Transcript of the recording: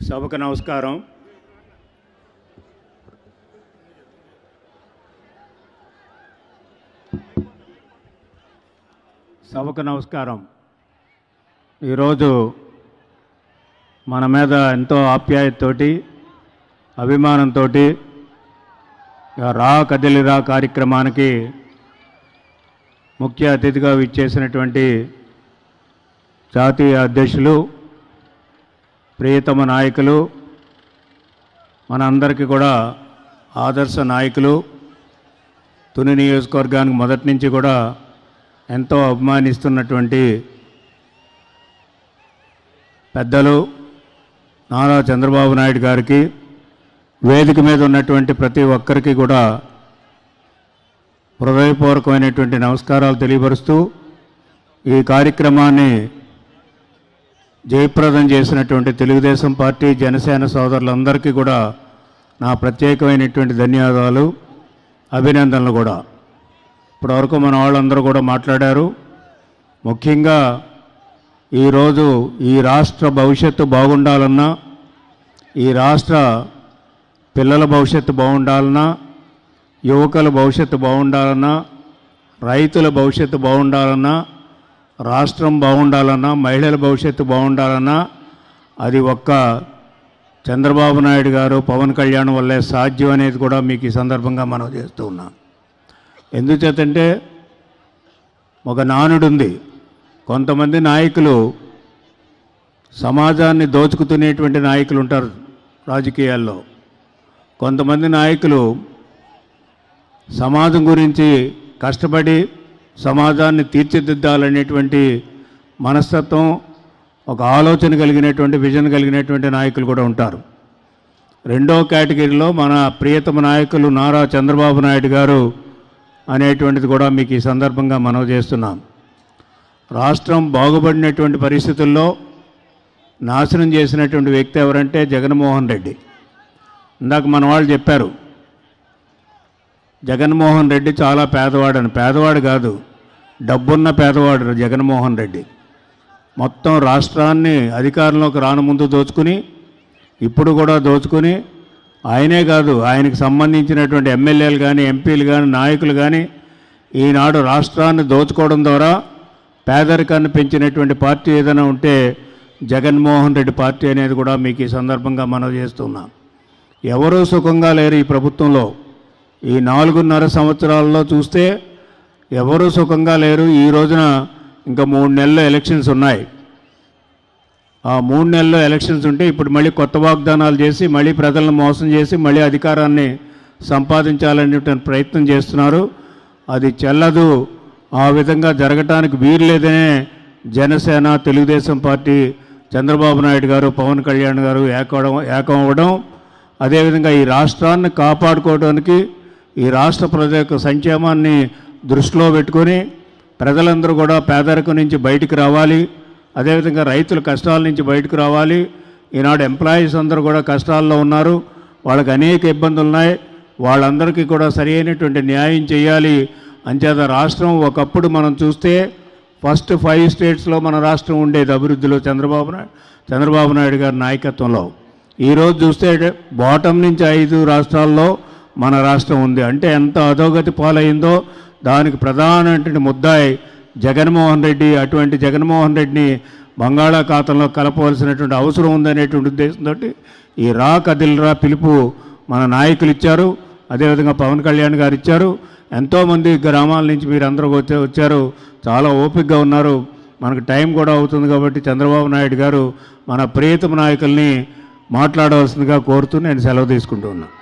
సభకు నమస్కారం. ఈరోజు మన మీద ఎంతో ఆప్యాయతతోటి అభిమానంతో రా కదిలిరా కార్యక్రమానికి ముఖ్య అతిథిగా విచ్చేసినటువంటి జాతీయ అధ్యక్షులు ప్రియతమ నాయకులు మన అందరికీ కూడా ఆదర్శ నాయకులు తుని నియోజకవర్గానికి మొదటి నుంచి కూడా ఎంతో అభిమానిస్తున్నటువంటి పెద్దలు నారా చంద్రబాబు నాయుడు గారికి వేదిక మీద ఉన్నటువంటి ప్రతి ఒక్కరికి కూడా హృదయపూర్వకమైనటువంటి నమస్కారాలు తెలియపరుస్తూ ఈ కార్యక్రమాన్ని జయప్రదం చేసినటువంటి తెలుగుదేశం పార్టీ జనసేన సోదరులందరికీ కూడా నా ప్రత్యేకమైనటువంటి ధన్యవాదాలు అభినందనలు కూడా. ఇప్పటివరకు మన వాళ్ళందరూ కూడా మాట్లాడారు. ముఖ్యంగా ఈరోజు ఈ రాష్ట్ర భవిష్యత్తు బాగుండాలన్నా, ఈ రాష్ట్ర పిల్లల భవిష్యత్తు బాగుండాలన్నా, యువకుల భవిష్యత్తు బాగుండాలన్నా, రైతుల భవిష్యత్తు బాగుండాలన్నా, రాష్ట్రం బాగుండాలన్నా, మహిళల భవిష్యత్తు బాగుండాలన్నా అది ఒక్క చంద్రబాబు నాయుడు గారు పవన్ కళ్యాణ్ వల్లే సాధ్యం అనేది కూడా మీకు ఈ సందర్భంగా మనం చేస్తూ ఉన్నాం. ఎందుచేతంటే ఒక నానుడు ఉంది, కొంతమంది నాయకులు సమాజాన్ని దోచుకుతునేటువంటి నాయకులు ఉంటారు రాజకీయాల్లో. కొంతమంది నాయకులు సమాజం గురించి కష్టపడి సమాజాన్ని తీర్చిదిద్దాలనేటువంటి మనస్తత్వం, ఒక ఆలోచన కలిగినటువంటి విజన్ కలిగినటువంటి నాయకులు కూడా ఉంటారు. రెండో కేటగిరీలో మన ప్రియతమ నాయకులు నారా చంద్రబాబు నాయుడు గారు అనేటువంటిది కూడా మీకు ఈ సందర్భంగా మనవి చేస్తున్నాం. రాష్ట్రం బాగుపడినటువంటి పరిస్థితుల్లో నాశనం చేసినటువంటి వ్యక్తి ఎవరంటే జగన్మోహన్ రెడ్డి. ఇందాక మన వాళ్ళు చెప్పారు, జగన్మోహన్ రెడ్డి చాలా పేదవాడని. పేదవాడు కాదు, డబ్బున్న పేదవాడు జగన్మోహన్ రెడ్డి. మొత్తం రాష్ట్రాన్ని అధికారంలోకి రానుముందు దోచుకుని, ఇప్పుడు కూడా దోచుకుని, ఆయనే కాదు ఆయనకు సంబంధించినటువంటి ఎమ్మెల్యేలు కానీ, ఎంపీలు కానీ, నాయకులు కానీ ఈనాడు రాష్ట్రాన్ని దోచుకోవడం ద్వారా పేదరికాన్ని పెంచినటువంటి పార్టీ ఏదైనా ఉంటే జగన్మోహన్ రెడ్డి పార్టీ అనేది కూడా మీకు ఈ సందర్భంగా మనవి చేస్తున్నాం. ఎవరూ సుఖంగా లేరు ఈ ప్రభుత్వంలో. ఈ 4.5 సంవత్సరాల్లో చూస్తే ఎవరూ సుఖంగా లేరు. ఈ రోజున ఇంకా 3 నెలల్లో ఎలక్షన్స్ ఉన్నాయి. ఆ 3 నెలల్లో ఎలక్షన్స్ ఉంటే ఇప్పుడు మళ్ళీ కొత్త వాగ్దానాలు చేసి మళ్ళీ ప్రజలను మోసం చేసి మళ్ళీ అధికారాన్ని సంపాదించాలనేటువంటి ప్రయత్నం చేస్తున్నారు. అది చెల్లదు. ఆ విధంగా జరగటానికి వీలు లేదనే జనసేన, తెలుగుదేశం పార్టీ, చంద్రబాబు నాయుడు గారు, పవన్ కళ్యాణ్ గారు ఏకం అవ్వడం, అదేవిధంగా ఈ రాష్ట్రాన్ని కాపాడుకోవడానికి, ఈ రాష్ట్ర ప్రజల యొక్క సంక్షేమాన్ని దృష్టిలో పెట్టుకొని ప్రజలందరూ కూడా పేదరికం నుంచి బయటికి రావాలి, అదేవిధంగా రైతుల కష్టాల నుంచి బయటకు రావాలి. ఈనాడు ఎంప్లాయీస్ అందరూ కూడా కష్టాల్లో ఉన్నారు, వాళ్ళకి అనేక ఇబ్బందులు ఉన్నాయి, వాళ్ళందరికీ కూడా సరి అయినటువంటి న్యాయం చేయాలి. అంచేత రాష్ట్రం ఒకప్పుడు మనం చూస్తే ఫస్ట్ 5 స్టేట్స్లో మన రాష్ట్రం ఉండేది అభివృద్ధిలో చంద్రబాబు నాయుడు గారి నాయకత్వంలో. ఈరోజు చూస్తే బాటం నుంచి 5 రాష్ట్రాల్లో మన రాష్ట్రం ఉంది. అంటే ఎంత అధోగతి పాలైందో దానికి ప్రధానమైనటువంటి ముద్దాయి జగన్మోహన్ రెడ్డి. అటువంటి జగన్మోహన్ రెడ్డిని బంగాళాఖాతంలో కలపవలసినటువంటి అవసరం ఉందనేటువంటి ఉద్దేశంతో ఈ రా కదిలిరా పిలుపు మన నాయకులు ఇచ్చారు, అదేవిధంగా పవన్ కళ్యాణ్ గారు ఇచ్చారు. ఎంతోమంది గ్రామాల నుంచి మీరు అందరూ వచ్చారు, చాలా ఓపికగా ఉన్నారు. మనకు టైం కూడా అవుతుంది కాబట్టి చంద్రబాబు నాయుడు గారు మన ప్రియతమ నాయకుల్ని మాట్లాడవలసిందిగా కోరుతూ నేను సెలవు తీసుకుంటూ ఉన్నాను.